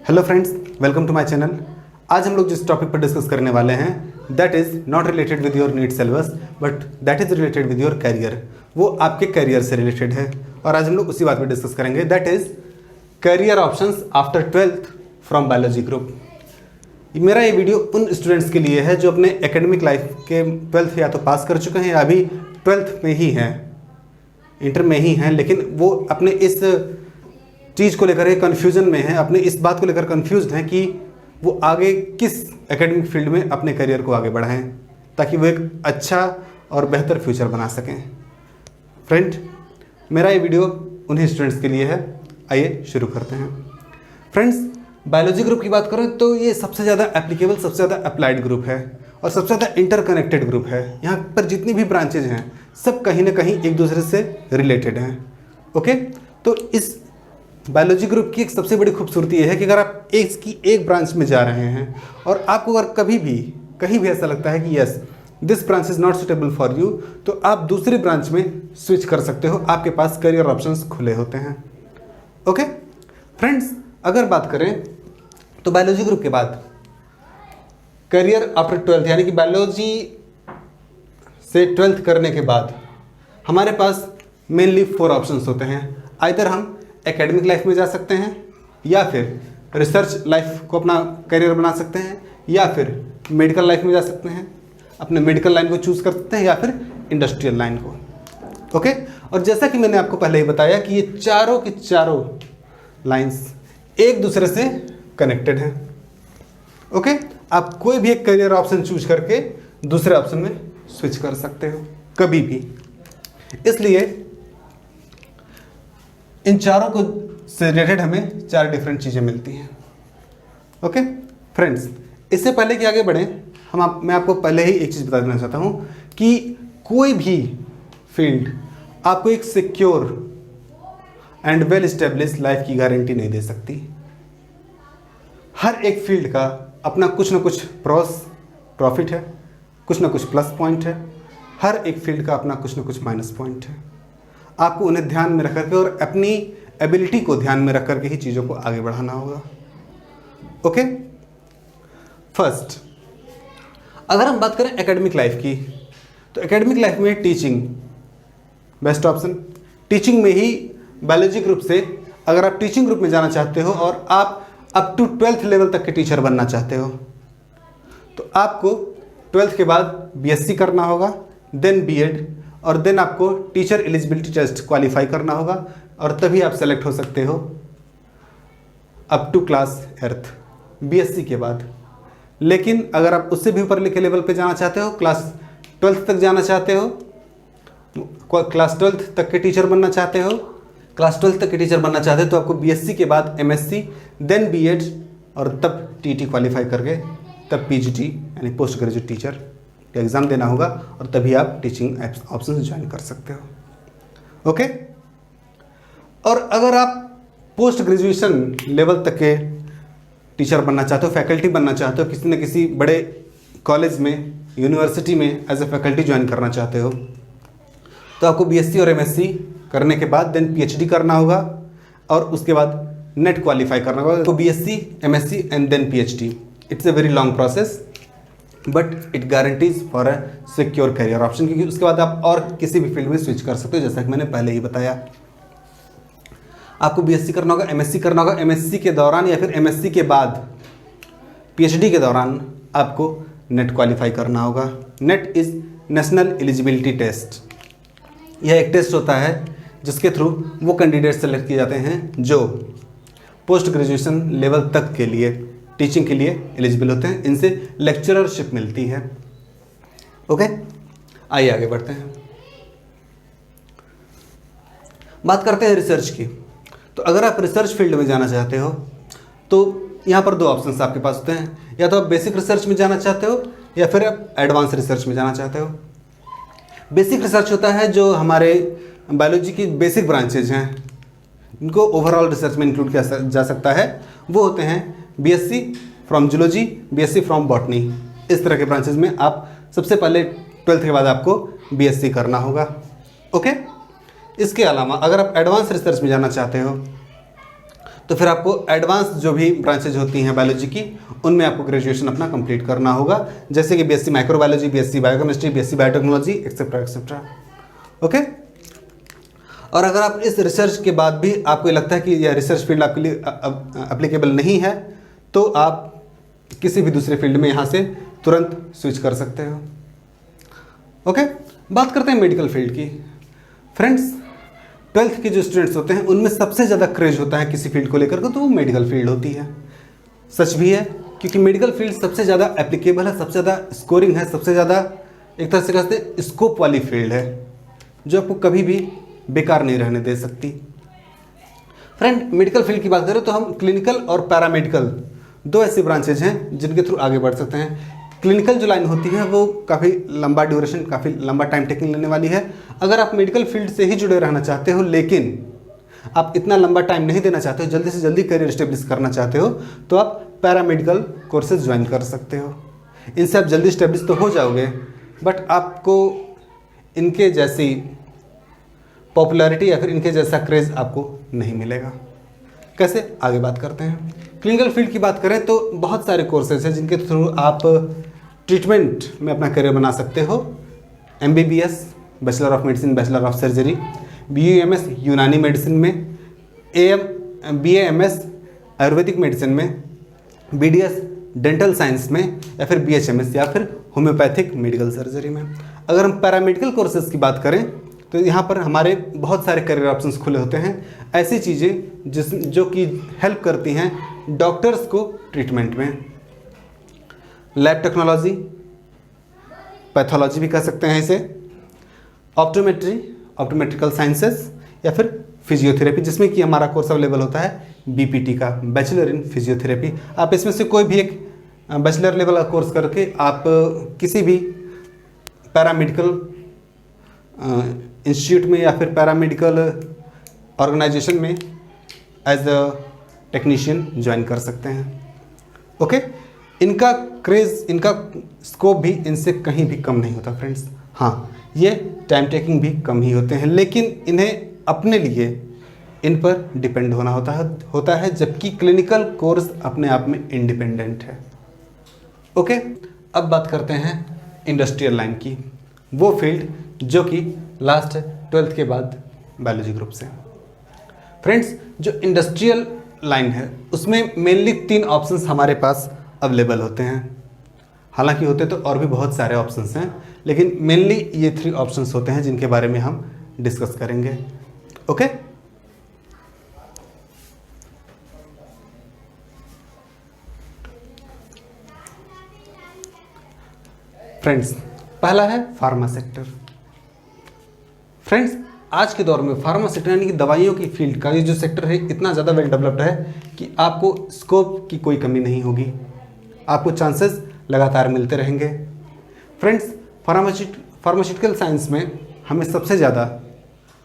Hello friends, welcome to my channel. आज हम लोग जिस टॉपिक पर डिस्कस करने वाले हैं that is not related with your NEET syllabus but that is related with your career. वो आपके कैरियर से रिलेटेड है और आज हम लोग उसी बात पर डिस्कस करेंगे, that is career options after 12th from biology group. मेरा ये वीडियो उन स्टूडेंट्स के लिए है जो अपने एकेडमिक लाइफ के 12th या तो पास कर चुके हैं या अभी 12th में ही हैं, इंटर में ही हैं, लेकिन वो अपने इस चीज़ को लेकर कन्फ्यूजन में है, अपने इस बात को लेकर कन्फ्यूज्ड हैं कि वो आगे किस एकेडमिक फील्ड में अपने करियर को आगे बढ़ाएं ताकि वो एक अच्छा और बेहतर फ्यूचर बना सकें। फ्रेंड, मेरा ये वीडियो उन्हीं स्टूडेंट्स के लिए है। आइए शुरू करते हैं। फ्रेंड्स, बायोलॉजी ग्रुप की बात करें तो ये सबसे ज़्यादा एप्लीकेबल, सबसे ज़्यादा अप्लाइड ग्रुप है और सबसे ज़्यादा इंटरकनेक्टेड ग्रुप है। यहाँ पर जितनी भी ब्रांचेज हैं सब कहीं ना कहीं एक दूसरे से रिलेटेड हैं। ओके, तो इस बायोलॉजी ग्रुप की एक सबसे बड़ी खूबसूरती ये है कि अगर आप एक ब्रांच में जा रहे हैं और आपको अगर कहीं भी ऐसा लगता है कि yes this branch is not suitable for you, तो आप दूसरी ब्रांच में स्विच कर सकते हो। आपके पास करियर ऑप्शंस खुले होते हैं। ओके फ्रेंड्स, अगर बात करें तो बायोलॉजी ग्रुप के बाद करियर आफ्टर 12th यानी कि बायोलॉजी से 12th करने के बाद हमारे पास मेनली 4 ऑप्शंस होते हैं। आइदर हम एकेडमिक लाइफ में जा सकते हैं या फिर रिसर्च लाइफ को अपना करियर बना सकते हैं या फिर मेडिकल लाइफ में जा सकते हैं, अपने मेडिकल लाइन को चूज़ कर सकते हैं या फिर इंडस्ट्रियल लाइन को। ओके, और जैसा कि मैंने आपको पहले ही बताया कि ये चारों की चारों लाइंस एक दूसरे से कनेक्टेड हैं। ओके, आप कोई भी एक करियर ऑप्शन चूज करके दूसरे ऑप्शन में स्विच कर सकते हो कभी भी। इसलिए इन चारों को से रिलेटेड हमें 4 डिफरेंट चीज़ें मिलती हैं। ओके फ्रेंड्स, इससे पहले कि आगे बढ़ें मैं आपको पहले ही एक चीज़ बता देना चाहता हूँ कि कोई भी फील्ड आपको एक secure and well established life की गारंटी नहीं दे सकती। हर एक फील्ड का अपना कुछ ना कुछ प्रॉफिट है, कुछ ना कुछ प्लस पॉइंट है, हर एक फील्ड का अपना कुछ ना कुछ माइनस पॉइंट है। आपको उन्हें ध्यान में रख करके और अपनी एबिलिटी को ध्यान में रख करके ही चीज़ों को आगे बढ़ाना होगा। ओके, फर्स्ट अगर हम बात करें एकेडमिक लाइफ की तो एकेडमिक लाइफ में टीचिंग बेस्ट ऑप्शन। टीचिंग में ही बायोलॉजी ग्रुप से अगर आप टीचिंग ग्रुप में जाना चाहते हो और आप अप टू 12th लेवल तक के टीचर बनना चाहते हो तो आपको 12th के बाद बीएससी करना होगा, देन बीएड और देन आपको टीचर एलिजिबिलिटी टेस्ट क्वालिफाई करना होगा और तभी आप सेलेक्ट हो सकते हो up to class 8th BSc के बाद। लेकिन अगर आप उससे भी ऊपर के लेवल पे जाना चाहते हो, क्लास 12th तक जाना चाहते हो, क्लास 12th तक के टीचर बनना चाहते हो, क्लास 12th तक के टीचर बनना चाहते हो तो आपको बीएससी के बाद एमएससी देन बीएड और तब टीटी क्वालिफाई करके तब पीजीटी यानी पोस्ट ग्रेजुएट टीचर का एग्ज़ाम देना होगा और तभी आप टीचिंग ऑप्शन ज्वाइन कर सकते हो। ओके, और अगर आप पोस्ट ग्रेजुएशन लेवल तक के टीचर बनना चाहते हो, फैकल्टी बनना चाहते हो, किसी न किसी बड़े कॉलेज में, यूनिवर्सिटी में एज ए फैकल्टी ज्वाइन करना चाहते हो तो आपको बीएससी और एमएससी करने के बाद देन पीएचडी करना होगा और उसके बाद नेट क्वालिफाई करना होगा। तो BSc, MSc and then PhD, it's a very long process but it guarantees for a secure career option, क्योंकि उसके बाद आप और किसी भी फील्ड में स्विच कर सकते हो। जैसा कि मैंने पहले ही बताया, आपको बीएससी करना होगा, एमएससी करना होगा, एमएससी के दौरान या फिर एमएससी के बाद पीएचडी के दौरान आपको नेट क्वालिफाई करना होगा। NET is National Eligibility Test. यह एक टेस्ट होता है जिसके थ्रू वो कैंडिडेट सेलेक्ट किए जाते हैं जो पोस्ट ग्रेजुएशन लेवल तक के लिए टीचिंग के लिए एलिजिबल होते हैं। इनसे लेक्चररशिप मिलती है। ओके, आइए आगे बढ़ते हैं, बात करते हैं रिसर्च की। तो अगर आप रिसर्च फील्ड में जाना चाहते हो तो यहाँ पर 2 ऑप्शंस आपके पास होते हैं, या तो आप बेसिक रिसर्च में जाना चाहते हो या फिर आप एडवांस रिसर्च में जाना चाहते हो। बेसिक रिसर्च होता है जो हमारे बायोलॉजी की बेसिक ब्रांचेज हैं, इनको ओवरऑल रिसर्च में इंक्लूड किया जा सकता है। वो होते हैं BSc from zoology, BSc from botany. इस तरह के ब्रांचेज में आप सबसे पहले 12th के बाद आपको बीएससी करना होगा। ओके, इसके अलावा अगर आप एडवांस रिसर्च में जाना चाहते हो तो फिर आपको एडवांस जो भी ब्रांचेज होती हैं बायोलॉजी की, उनमें आपको ग्रेजुएशन अपना कंप्लीट करना होगा, जैसे कि BSc microbiology, BSc biochemistry, BSc biotechnology, etcetera etcetera. Okay. और अगर आप इस रिसर्च के बाद भी आपको लगता है कि यह रिसर्च फील्ड आपके लिए अप्लीकेबल नहीं है, तो आप किसी भी दूसरे फील्ड में यहाँ से तुरंत स्विच कर सकते हो। ओके। बात करते हैं मेडिकल फील्ड की। फ्रेंड्स, 12th के जो स्टूडेंट्स होते हैं उनमें सबसे ज़्यादा क्रेज होता है किसी फील्ड को लेकर के, तो वो मेडिकल फील्ड होती है। सच भी है, क्योंकि मेडिकल फील्ड सबसे ज़्यादा एप्लीकेबल है, सबसे ज़्यादा स्कोरिंग है, सबसे ज़्यादा एक तरह से कहते हैं स्कोप वाली फील्ड है, जो आपको कभी भी बेकार नहीं रहने दे सकती। फ्रेंड, मेडिकल फील्ड की बात करें तो हम क्लिनिकल और पैरामेडिकल दो ऐसे ब्रांचेज हैं जिनके थ्रू आगे बढ़ सकते हैं। क्लिनिकल जो लाइन होती है वो काफ़ी लंबा ड्यूरेशन, काफ़ी लंबा टाइम टेकिंग लेने वाली है। अगर आप मेडिकल फील्ड से ही जुड़े रहना चाहते हो, लेकिन आप इतना लंबा टाइम नहीं देना चाहते हो, जल्दी से जल्दी करियर स्टेब्लिश करना चाहते हो, तो आप पैरामेडिकल कोर्सेज ज्वाइन कर सकते हो। इनसे आप जल्दी स्टेब्लिश तो हो जाओगे, बट आपको इनके जैसी पॉपुलैरिटी या फिर इनके जैसा क्रेज आपको नहीं मिलेगा। कैसे, आगे बात करते हैं। क्लिनिकल फील्ड की बात करें तो बहुत सारे कोर्सेज हैं जिनके थ्रू आप ट्रीटमेंट में अपना करियर बना सकते हो। MBBS, bachelor of medicine, bachelor of surgery, BUMS यूनानी मेडिसिन में, BAMS आयुर्वेदिक मेडिसिन में, BDS डेंटल साइंस में, या फिर BHMS या फिर होम्योपैथिक मेडिकल सर्जरी में। अगर हम पैरामेडिकल कोर्सेज की बात करें तो यहाँ पर हमारे बहुत सारे करियर ऑप्शंस खुले होते हैं, ऐसी चीज़ें जो कि हेल्प करती हैं डॉक्टर्स को ट्रीटमेंट में। लैब टेक्नोलॉजी, पैथोलॉजी भी कह सकते हैं इसे, ऑप्टोमेट्री, ऑप्टोमेट्रिकल साइंसेस, या फिर फिजियोथेरेपी, जिसमें कि हमारा कोर्स अवेलेबल होता है BPT का, बैचलर इन फिजियोथेरेपी। आप इसमें से कोई भी एक बैचलर लेवल का कोर्स करके आप किसी भी पैरामेडिकल इंस्टीट्यूट में या फिर पैरामेडिकल ऑर्गेनाइजेशन में एज अ टेक्नीशियन ज्वाइन कर सकते हैं। ओके। इनका क्रेज़, इनका स्कोप भी इनसे कहीं भी कम नहीं होता फ्रेंड्स। हाँ, ये टाइम टेकिंग भी कम ही होते हैं, लेकिन इन्हें अपने लिए इन पर डिपेंड होना होता है, जबकि क्लिनिकल कोर्स अपने आप में इंडिपेंडेंट है। ओके। अब बात करते हैं इंडस्ट्रियल लाइन की, वो फील्ड जो कि लास्ट 12th के बाद बायोलॉजी ग्रुप से। फ्रेंड्स, जो इंडस्ट्रियल लाइन है उसमें मेनली 3 ऑप्शंस हमारे पास अवेलेबल होते हैं। हालांकि होते तो और भी बहुत सारे ऑप्शंस हैं, लेकिन मेनली ये 3 ऑप्शंस होते हैं जिनके बारे में हम डिस्कस करेंगे। ओके। फ्रेंड्स, पहला है फार्मा सेक्टर। फ्रेंड्स, आज के दौर में फार्मा सेक्टर यानी कि दवाइयों की फील्ड का ये जो सेक्टर है इतना ज़्यादा वेल डेवलप्ड है कि आपको स्कोप की कोई कमी नहीं होगी, आपको चांसेस लगातार मिलते रहेंगे। फ्रेंड्स, फार्मास्यूटिकल साइंस में हमें सबसे ज़्यादा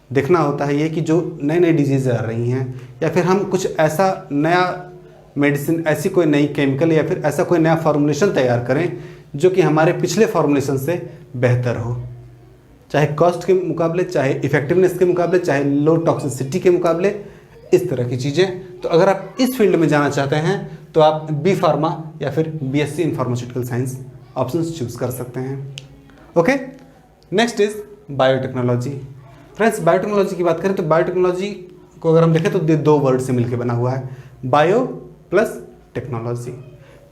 देखना होता है ये कि जो नई नई डिजीज़ आ रही हैं, या फिर हम कुछ ऐसा नया मेडिसिन, ऐसी कोई नई केमिकल या फिर ऐसा कोई नया फार्मूलेशन तैयार करें जो कि हमारे पिछले फार्मूलेशन से बेहतर हो, चाहे कॉस्ट के मुकाबले, चाहे इफेक्टिवनेस के मुकाबले, चाहे लो टॉक्सिसिटी के मुकाबले, इस तरह की चीज़ें। तो अगर आप इस फील्ड में जाना चाहते हैं तो आप B फार्मा या फिर BSc in pharmaceutical science options choose कर सकते हैं। Okay. Next is biotechnology. Friends, biotechnology की बात करें तो बायोटेक्नोलॉजी को अगर हम देखें तो 2 वर्ड से मिलकर बना हुआ है, बायो प्लस टेक्नोलॉजी।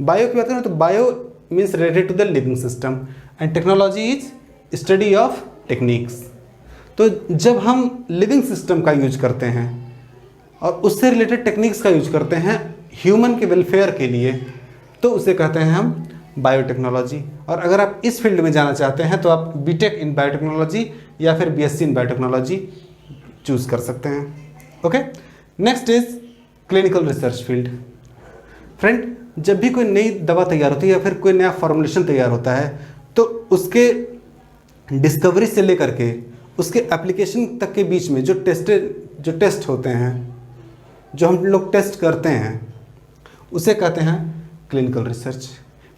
बायो की बात करें तो bio means related to the living system and technology is study of techniques. तो जब हम लिविंग सिस्टम का यूज करते हैं और उससे रिलेटेड टेक्निक्स का यूज करते हैं ह्यूमन के वेलफेयर के लिए, तो उसे कहते हैं हम बायोटेक्नोलॉजी। और अगर आप इस फील्ड में जाना चाहते हैं तो आप BTech इन बायोटेक्नोलॉजी या फिर BSc इन बायोटेक्नोलॉजी चूज़ कर सकते हैं। Okay. Next is clinical research field. Friend, जब भी कोई नई दवा तैयार होती है या फिर कोई नया फॉर्मुलेशन तैयार होता है तो उसके डिस्कवरी से लेकर के उसके एप्लीकेशन तक के बीच में जो टेस्ट होते हैं, जो हम लोग टेस्ट करते हैं, उसे कहते हैं क्लिनिकल रिसर्च।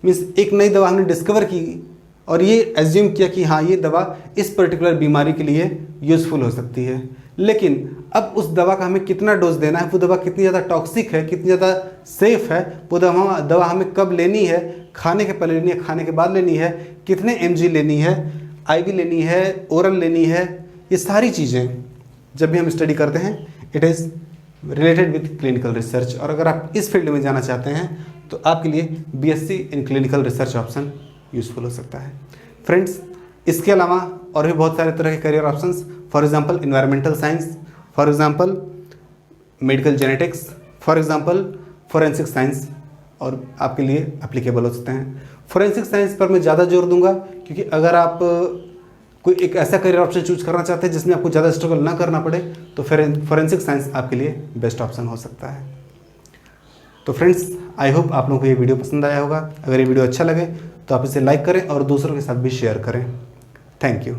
मीन्स एक नई दवा हमने डिस्कवर की और ये एज्यूम किया कि हाँ, ये दवा इस पर्टिकुलर बीमारी के लिए यूज़फुल हो सकती है, लेकिन अब उस दवा का हमें कितना डोज देना है, वो दवा कितनी ज़्यादा टॉक्सिक है, कितनी ज़्यादा सेफ है, वो दवा हमें कब लेनी है, खाने के पहले लेनी है, खाने के बाद लेनी है, कितने mg लेनी है, IV लेनी है, ओरल लेनी है, ये सारी चीज़ें जब भी हम स्टडी करते हैं it is related with clinical research. और अगर आप इस फील्ड में जाना चाहते हैं तो आपके लिए BSc in clinical research option useful हो सकता है। फ्रेंड्स, इसके अलावा और भी बहुत सारे तरह के career options, for example environmental science, for example medical genetics, for example forensic science और आपके लिए एप्लीकेबल हो सकते हैं। फोरेंसिक साइंस पर मैं ज़्यादा जोर दूंगा क्योंकि अगर आप कोई एक ऐसा करियर ऑप्शन चूज करना चाहते हैं जिसमें आपको ज़्यादा स्ट्रगल ना करना पड़े तो फोरेंसिक साइंस आपके लिए बेस्ट ऑप्शन हो सकता है। तो फ्रेंड्स, आई होप आप लोगों को ये वीडियो पसंद आया होगा। अगर ये वीडियो अच्छा लगे तो आप इसे लाइक करें और दूसरों के साथ भी शेयर करें। Thank you.